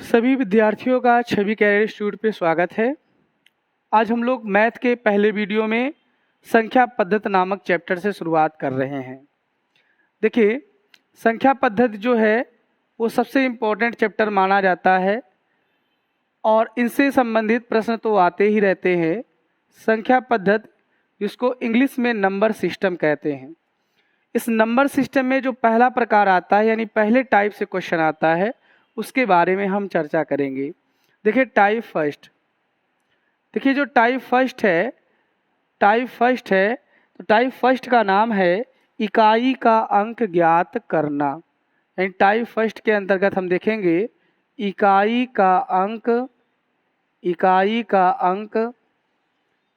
सभी विद्यार्थियों का छवि कैरियर इंस्टीट्यूट पे स्वागत है। आज हम लोग मैथ के पहले वीडियो में संख्या पद्धति नामक चैप्टर से शुरुआत कर रहे हैं। देखिए, संख्या पद्धति जो है वो सबसे इम्पोर्टेंट चैप्टर माना जाता है और इनसे संबंधित प्रश्न तो आते ही रहते हैं। संख्या पद्धति, जिसको इंग्लिश में नंबर सिस्टम कहते हैं, इस नंबर सिस्टम में जो पहला प्रकार आता है यानी पहले टाइप से क्वेश्चन आता है, उसके बारे में हम चर्चा करेंगे। देखिए टाइप फर्स्ट, देखिए जो टाइप फर्स्ट है तो टाइप फर्स्ट का नाम है इकाई का अंक ज्ञात करना। यानी टाइप फर्स्ट के अंतर्गत हम देखेंगे इकाई का अंक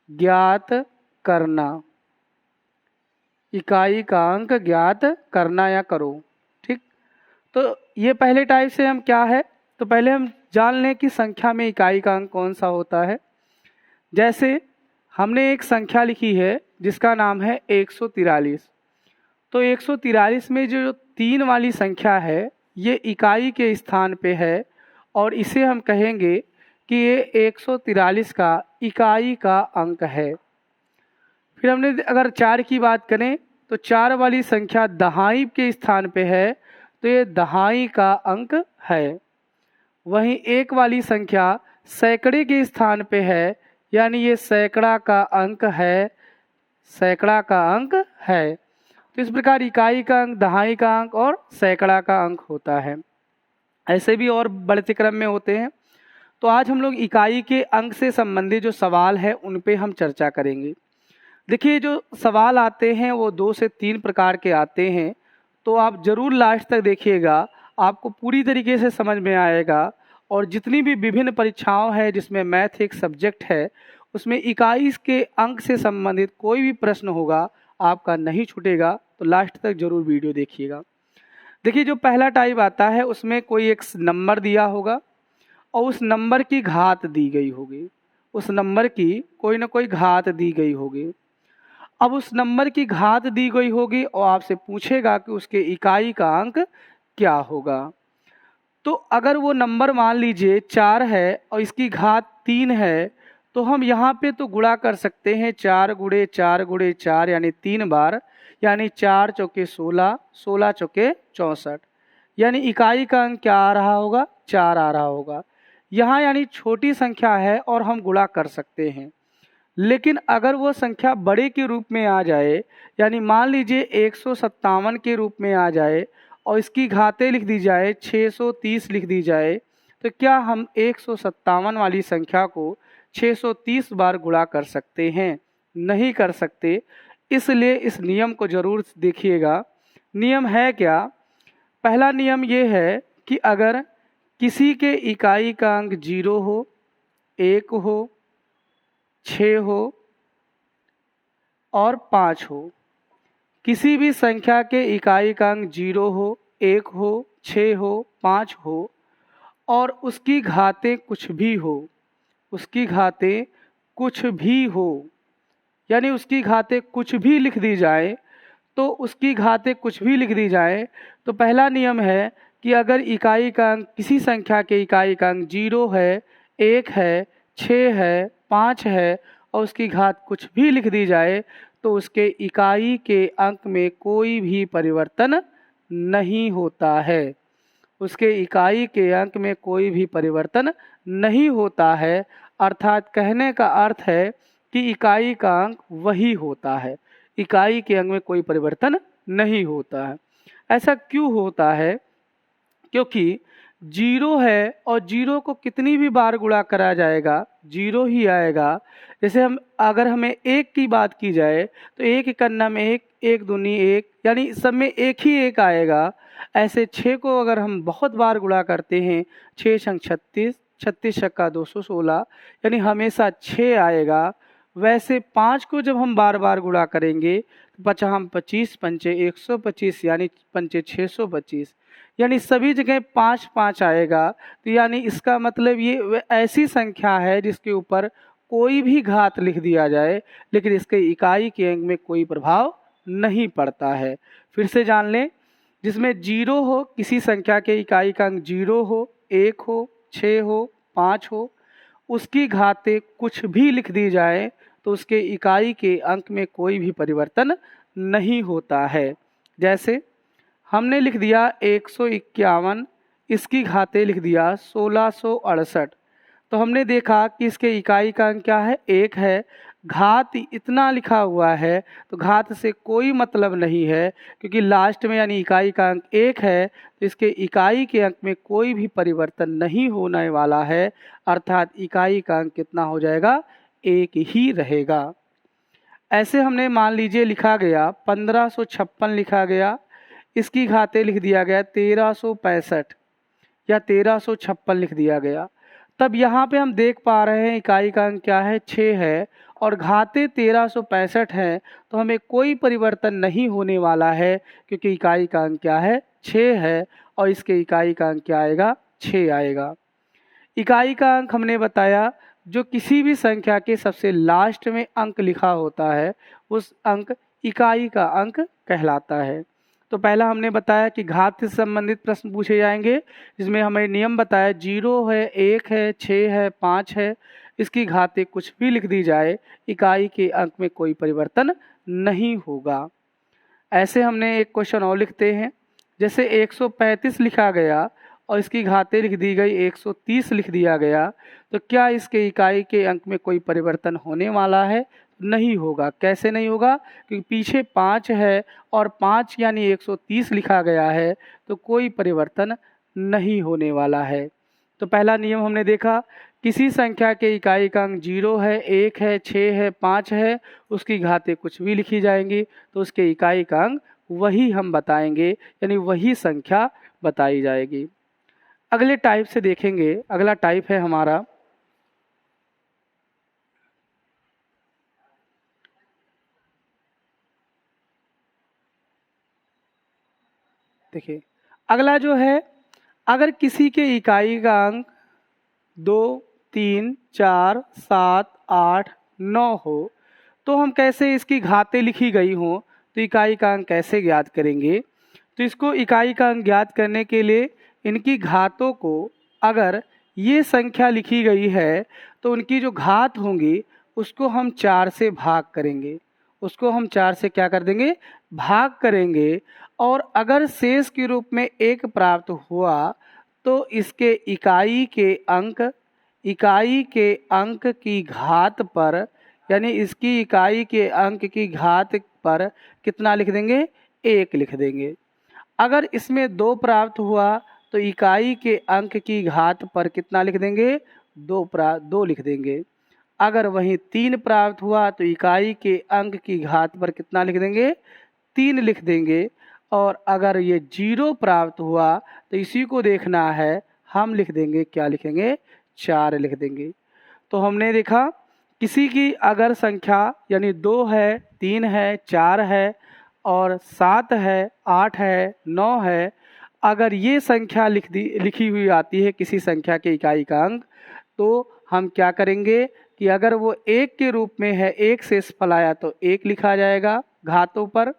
ज्ञात करना, इकाई का अंक ज्ञात करना या करो। ठीक, तो ये पहले टाइप से हम क्या है, तो पहले हम जान लें कि संख्या में इकाई का अंक कौन सा होता है। जैसे हमने एक संख्या लिखी है जिसका नाम है 143, तो 143 में जो 3 वाली संख्या है ये इकाई के स्थान पे है और इसे हम कहेंगे कि ये 143 का इकाई का अंक है। फिर हमने अगर 4 की बात करें तो 4 वाली संख्या दहाई के स्थान पे है, तो ये दहाई का अंक है। वहीं 1 वाली संख्या सैकड़े के स्थान पे है, यानी ये सैकड़ा का अंक है, सैकड़ा का अंक है। तो इस प्रकार इकाई का अंक, दहाई का अंक और सैकड़ा का अंक होता है। ऐसे भी और बढ़ते क्रम में होते हैं। तो आज हम लोग इकाई के अंक से संबंधित जो सवाल है उन पे हम चर्चा करेंगे। देखिए, जो सवाल आते हैं वो 2 से 3 प्रकार के आते हैं, तो आप ज़रूर लास्ट तक देखिएगा, आपको पूरी तरीके से समझ में आएगा। और जितनी भी विभिन्न परीक्षाओं हैं जिसमें मैथ एक सब्जेक्ट है, उसमें इकाई के अंक से संबंधित कोई भी प्रश्न होगा आपका नहीं छूटेगा, तो लास्ट तक जरूर वीडियो देखिएगा। देखिए, जो पहला टाइप आता है उसमें कोई एक नंबर दिया होगा और उस नंबर की घात दी गई होगी, उस नंबर की कोई ना कोई घात दी गई होगी। अब उस नंबर की घात दी गई होगी और आपसे पूछेगा कि उसके इकाई का अंक क्या होगा। तो अगर वो नंबर मान लीजिए 4 है और इसकी घात 3 है, तो हम यहाँ पे तो गुणा कर सकते हैं 4 गुणे 4 गुणे 4 यानी 3 बार, यानी 4 चौके 16, 16 चौके 64, यानी इकाई का अंक क्या आ रहा होगा, 4 आ रहा होगा। यहाँ यानी छोटी संख्या है और हम गुणा कर सकते हैं। लेकिन अगर वो संख्या बड़े के रूप में आ जाए, यानी मान लीजिए 157 के रूप में आ जाए और इसकी घातें लिख दी जाए 630 लिख दी जाए, तो क्या हम 157 वाली संख्या को 630 बार गुणा कर सकते हैं? नहीं कर सकते। इसलिए इस नियम को जरूर देखिएगा। नियम है क्या? पहला नियम ये है कि अगर किसी के इकाई का अंक 0 हो, 1 हो, 6 हो और 5 हो, किसी भी संख्या के इकाई का अंक 0 हो, 1 हो, 6 हो, 5 हो और उसकी घातें कुछ भी हो, उसकी घातें कुछ भी हो, यानी उसकी घातें कुछ भी लिख दी जाए, तो उसकी घातें कुछ भी लिख दी जाए, तो पहला नियम है कि अगर इकाई का अंक, किसी संख्या के इकाई का अंक 0 है, 1 है, 6 है, 5 है और उसकी घात कुछ भी लिख दी जाए, तो उसके इकाई के अंक में कोई भी परिवर्तन नहीं होता है। उसके इकाई के अंक में कोई भी परिवर्तन नहीं होता है। अर्थात कहने का अर्थ है कि इकाई का अंक वही होता है, इकाई के अंक में कोई परिवर्तन नहीं होता है। ऐसा क्यों होता है? क्योंकि 0 है और 0 को कितनी भी बार गुणा करा जाएगा 0 ही आएगा। जैसे अगर हमें 1 की बात की जाए तो 1 एकन्ना में 1, 1 दूनी 1, यानी सब में 1 ही 1 आएगा। ऐसे 6 को अगर हम बहुत बार गुणा करते हैं, 6 छंग 36, 36 छक्का 216, यानी हमेशा 6 आएगा। वैसे 5 को जब हम बार बार गुणा करेंगे तो 5 हम 25, पंचे 125, यानी पंचे 625, यानी सभी जगह 5 5 आएगा। तो यानी इसका मतलब ये ऐसी संख्या है जिसके ऊपर कोई भी घात लिख दिया जाए लेकिन इसके इकाई के अंक में कोई प्रभाव नहीं पड़ता है। फिर से जान लें, जिसमें 0 हो, किसी संख्या के इकाई का अंक 0 हो, 1 हो, 6 हो, 5 हो, उसकी घाते कुछ भी लिख दी जाए तो उसके इकाई के अंक में कोई भी परिवर्तन नहीं होता है। जैसे हमने लिख दिया 151, इसकी घाते लिख दिया 1668, तो हमने देखा कि इसके इकाई का अंक क्या है, 1 है। घात इतना लिखा हुआ है तो घात से कोई मतलब नहीं है, क्योंकि लास्ट में यानी इकाई का अंक 1 है, तो इसके इकाई के अंक में कोई भी परिवर्तन नहीं होने वाला है, अर्थात इकाई का अंक कितना हो जाएगा, 1 ही रहेगा। ऐसे हमने मान लीजिए लिखा गया 1556 लिखा गया, इसकी घाते लिख दिया गया 1365 या 1356 लिख दिया गया। तब यहाँ पे हम देख पा रहे हैं इकाई का अंक क्या है, 6 है, और घाते 1365 है, तो हमें कोई परिवर्तन नहीं होने वाला है, क्योंकि इकाई का अंक क्या है, 6 है, और इसके इकाई का अंक क्या आएगा, 6 आएगा। इकाई का अंक हमने बताया जो किसी भी संख्या के सबसे लास्ट में अंक लिखा होता है उस अंक इकाई का अंक कहलाता है। तो पहला हमने बताया कि घात से संबंधित प्रश्न पूछे जाएंगे, जिसमें हमें नियम बताया 0 है, 1 है, 6 है, 5 है, इसकी घाते कुछ भी लिख दी जाए इकाई के अंक में कोई परिवर्तन नहीं होगा। ऐसे हमने एक क्वेश्चन और लिखते हैं, जैसे 135 लिखा गया और इसकी घाते लिख दी गई 130 लिख दिया गया, तो क्या इसके इकाई के अंक में कोई परिवर्तन होने वाला है, नहीं होगा। कैसे नहीं होगा, क्योंकि पीछे 5 है और 5 यानी 130 लिखा गया है, तो कोई परिवर्तन नहीं होने वाला है। तो पहला नियम हमने देखा, किसी संख्या के इकाई का अंक 0 है, 1 है, 6 है, 5 है, उसकी घाते कुछ भी लिखी जाएंगी, तो उसके इकाई का अंक वही हम बताएंगे, यानी वही संख्या बताई जाएगी। अगले टाइप से देखेंगे, अगला टाइप है हमारा देखिए, अगला जो है, अगर किसी के इकाई का अंक 2, 3, 4, 7, 8, 9 हो, तो हम कैसे इसकी घातें लिखी गई हों तो इकाई का अंक कैसे ज्ञात करेंगे। तो इसको इकाई का अंक ज्ञात करने के लिए इनकी घातों को, अगर ये संख्या लिखी गई है तो उनकी जो घात होंगी उसको हम 4 से भाग करेंगे, उसको हम 4 से क्या कर देंगे, भाग करेंगे, और अगर शेष के रूप में 1 प्राप्त हुआ तो इसके इकाई के अंक की घात पर, यानी इसकी इकाई के अंक की घात पर कितना लिख देंगे, 1 लिख देंगे। अगर इसमें 2 प्राप्त हुआ तो इकाई के अंक की घात पर कितना लिख देंगे, 2 लिख देंगे। अगर वहीं 3 प्राप्त हुआ तो इकाई के अंक की घात पर कितना लिख देंगे, 3 लिख देंगे। और अगर ये 0 प्राप्त हुआ तो इसी को देखना है, हम लिख देंगे, क्या लिखेंगे, 4 लिख देंगे। तो हमने देखा किसी की अगर संख्या यानी 2 है, 3 है, 4 है और 7 है, 8 है, 9 है, अगर ये संख्या लिखी हुई आती है किसी संख्या के इकाई का अंक, तो हम क्या करेंगे कि अगर वो 1 के रूप में है, 1 शेषफल आया तो 1 लिखा जाएगा घातों पर,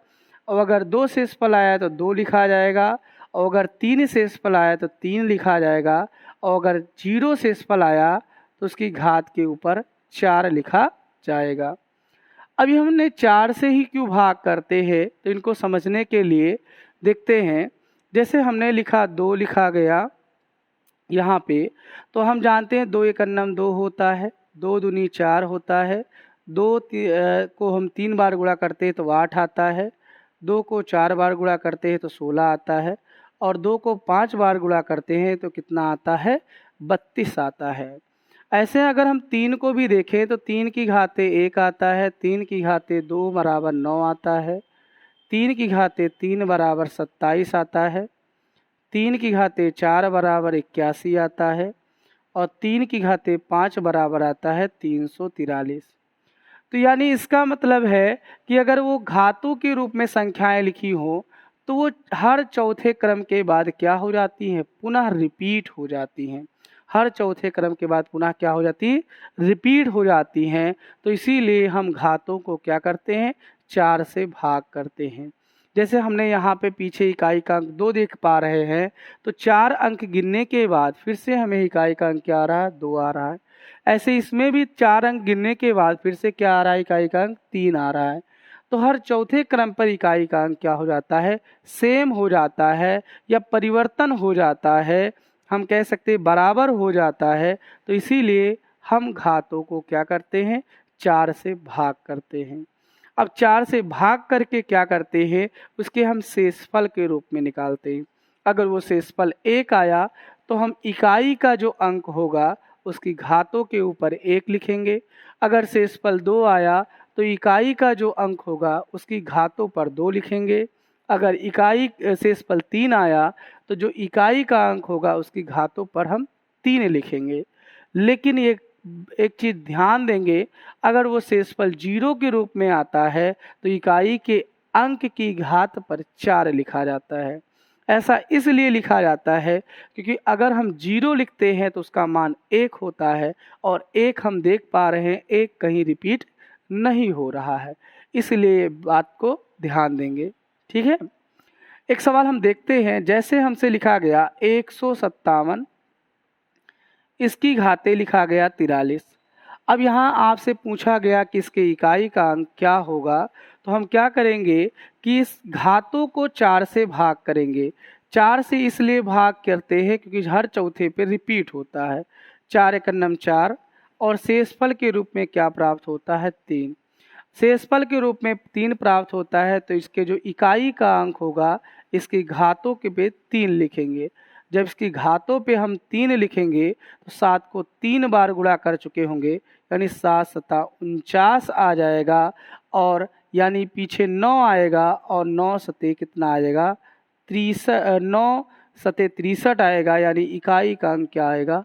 और अगर 2 शेषफल आया तो 2 लिखा जाएगा, और अगर 3 शेषफल आया तो 3 लिखा जाएगा, और अगर 0 शेषफल आया तो उसकी घात के ऊपर 4 लिखा जाएगा। अभी हमने 4 से ही क्यों भाग करते हैं, तो इनको समझने के लिए देखते हैं। जैसे हमने लिखा 2 लिखा गया यहाँ पे, तो हम जानते हैं 2 एकन्नम 2 होता है, 2 दूनी 4 होता है, 2 को हम 3 बार गुणा करते हैं तो 8 आता है, 2 को 4 बार गुणा करते हैं तो 16 आता है, और 2 को 5 बार गुणा करते हैं तो कितना आता है, 32 आता है। ऐसे अगर हम 3 को भी देखें तो 3 की घाते 1 आता है, 3 की घाते 2 बराबर 9 आता है, 3 की घाते 3 बराबर 27 आता है, 3 की घाते 4 बराबर 81 आता है, और 3 की घाते 5 बराबर आता है 343। तो यानी इसका मतलब है कि अगर वो घातों के रूप में संख्याएं लिखी हो तो वो हर चौथे क्रम के बाद क्या हो जाती हैं, पुनः रिपीट हो जाती हैं। हर चौथे क्रम के बाद पुनः क्या हो जाती है, रिपीट हो जाती हैं। तो इसीलिए हम घातों को क्या करते हैं, 4 से भाग करते हैं। जैसे हमने यहाँ पे पीछे इकाई का अंक 2 देख पा रहे हैं, तो 4 अंक गिनने के बाद फिर से हमें इकाई का अंक क्या आ रहा है, 2 आ रहा है। ऐसे इसमें भी 4 अंक गिनने के बाद फिर से क्या आ रहा है, इकाई का अंक 3 आ रहा है। तो हर चौथे क्रम पर इकाई का अंक क्या हो जाता है, सेम हो जाता है या परिवर्तन हो जाता है, हम कह सकते हैं बराबर हो जाता है। तो इसीलिए हम घातों को क्या करते हैं, 4 से भाग करते हैं। अब 4 से भाग करके क्या करते हैं, उसके हम शेषफल के रूप में निकालते हैं। अगर वो शेषफल 1 आया तो हम इकाई का जो अंक होगा उसकी घातों के ऊपर 1 लिखेंगे। अगर शेषफल 2 आया तो इकाई का जो अंक होगा उसकी घातों पर 2 लिखेंगे। अगर इकाई शेषफल 3 आया तो जो इकाई का अंक होगा उसकी घातों पर हम 3 लिखेंगे। लेकिन एक चीज़ ध्यान देंगे, अगर वो शेषफल 0 के रूप में आता है तो इकाई के अंक की घात पर 4 लिखा जाता है। ऐसा इसलिए लिखा जाता है क्योंकि अगर हम 0 लिखते हैं तो उसका मान 1 होता है और 1 हम देख पा रहे हैं 1 कहीं रिपीट नहीं हो रहा है, इसलिए बात को ध्यान देंगे। ठीक है, एक सवाल हम देखते हैं। जैसे हमसे लिखा गया 157, इसकी घाते लिखा गया 43। अब यहाँ आपसे पूछा गया कि इसके इकाई का अंक क्या होगा, तो हम क्या करेंगे कि इस घातों को 4 से भाग करेंगे। 4 से इसलिए भाग करते हैं क्योंकि हर चौथे पे रिपीट होता है। 4 एकम 4 और शेषफल के रूप में क्या प्राप्त होता है, 3। शेषफल के रूप में 3 प्राप्त होता है तो इसके जो इकाई का अंक होगा इसकी घातों के पे 3 लिखेंगे। जब इसकी घातों पे हम 3 लिखेंगे तो 7 को 3 बार गुणा कर चुके होंगे, यानी 7 सता 49 आ जाएगा, और यानी पीछे 9 आएगा और 9 सते कितना आ जाएगा, 9 सते 63 आएगा, यानी इकाई का अंक क्या आएगा,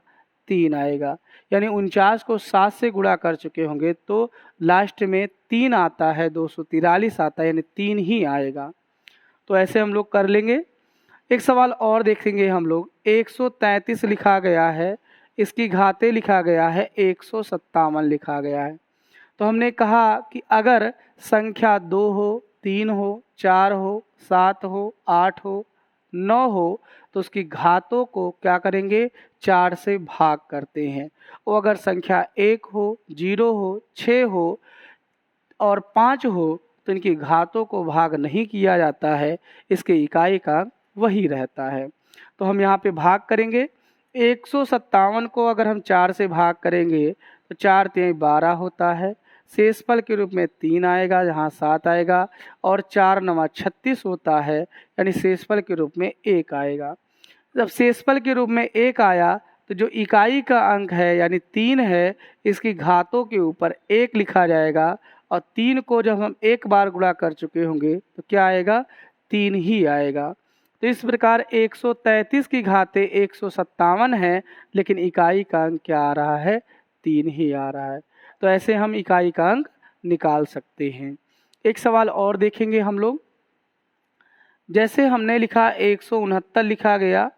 3 आएगा। यानी 49 को 7 से गुणा कर चुके होंगे तो लास्ट में 3 आता है, 243 आता है, यानी 3 ही आएगा। तो ऐसे हम लोग कर लेंगे। एक सवाल और देखेंगे हम लोग। 133 लिखा गया है, इसकी घाते लिखा गया है 157 लिखा गया है। तो हमने कहा कि अगर संख्या 2 हो, 3 हो, 4 हो, 7 हो, 8 हो, 9 हो तो उसकी घातों को क्या करेंगे, 4 से भाग करते हैं। और अगर संख्या 1 हो, 0 हो, 6 हो और 5 हो तो इनकी घातों को भाग नहीं किया जाता है, इसके इकाई का वही रहता है। तो हम यहाँ पे भाग करेंगे। 157 को अगर हम 4 से भाग करेंगे तो 4 3 12 होता है। शेषफल के रूप में 3 आएगा, जहाँ 7 आएगा, और 4 9 36 होता है, यानी शेषफल के रूप में 1 आएगा। जब शेषफल के रूप में 1 आया तो जो इकाई का अंक है यानी 3 है, इसकी घातों के ऊपर 1 लिखा जाएगा, और 3 को जब हम 1 बार गुणा कर चुके होंगे तो क्या आएगा, 3 ही आएगा। तो इस प्रकार 133 की घाते 157 है, लेकिन इकाई का अंक क्या आ रहा है, 3 ही आ रहा है। तो ऐसे हम इकाई का अंक निकाल सकते हैं। एक सवाल और देखेंगे हम लोग। जैसे हमने लिखा 169 लिखा गया,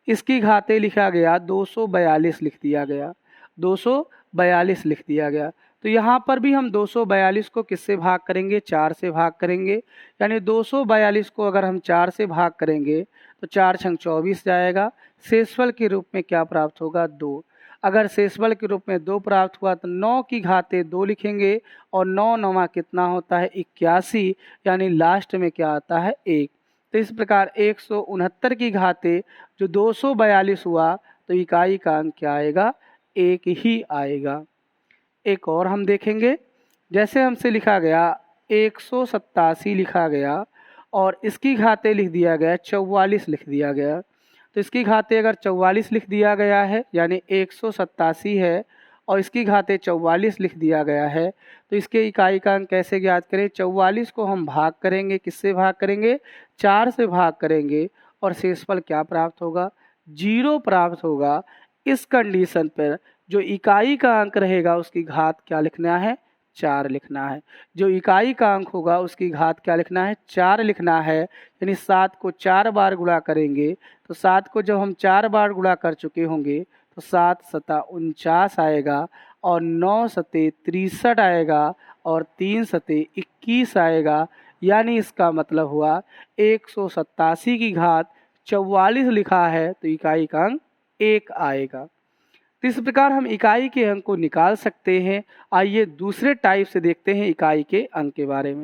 इसकी घाते लिखा गया 242 लिख दिया गया, 242 लिख दिया गया। तो यहाँ पर भी हम 242 को किससे भाग करेंगे, 4 से भाग करेंगे। यानी 242 को अगर हम 4 से भाग करेंगे तो 4 छंग 24 जाएगा। शेषफल के रूप में क्या प्राप्त होगा, 2। अगर शेषफल के रूप में 2 प्राप्त हुआ तो 9 की घाते 2 लिखेंगे, और 9 9 कितना होता है, 81, यानी लास्ट में क्या आता है, 1। तो इस प्रकार 169 की घाते जो 242 हुआ तो इकाई का अंक क्या आएगा, 1 ही आएगा। एक और हम देखेंगे। जैसे हमसे लिखा गया 187 लिखा गया और इसकी घाते लिख दिया गया 44 लिख दिया गया। तो इसकी घाते अगर 44 लिख दिया गया है, यानी 187 है, और इसकी घाते 44 लिख दिया गया है, तो इसके इकाई का अंक कैसे ज्ञात करें। 44 को हम भाग करेंगे, किससे भाग करेंगे, 4 से भाग करेंगे, और शेषफल क्या प्राप्त होगा, 0 प्राप्त होगा। इस कंडीशन पर जो इकाई का अंक रहेगा उसकी घात क्या लिखना है, 4 लिखना है। जो इकाई का अंक होगा उसकी घात क्या लिखना है, 4 लिखना है। यानी 7 को 4 बार गुणा करेंगे, तो 7 को जब हम 4 बार गुणा कर चुके होंगे तो 7 सता 49 आएगा, और 9 सते 63 आएगा, और 3 सते 21 आएगा, यानी इसका मतलब हुआ 187 की घात 44 लिखा है तो इकाई का अंक 1 आएगा। तो इस प्रकार हम इकाई के अंक को निकाल सकते हैं। आइए दूसरे टाइप से देखते हैं इकाई के अंक के बारे में।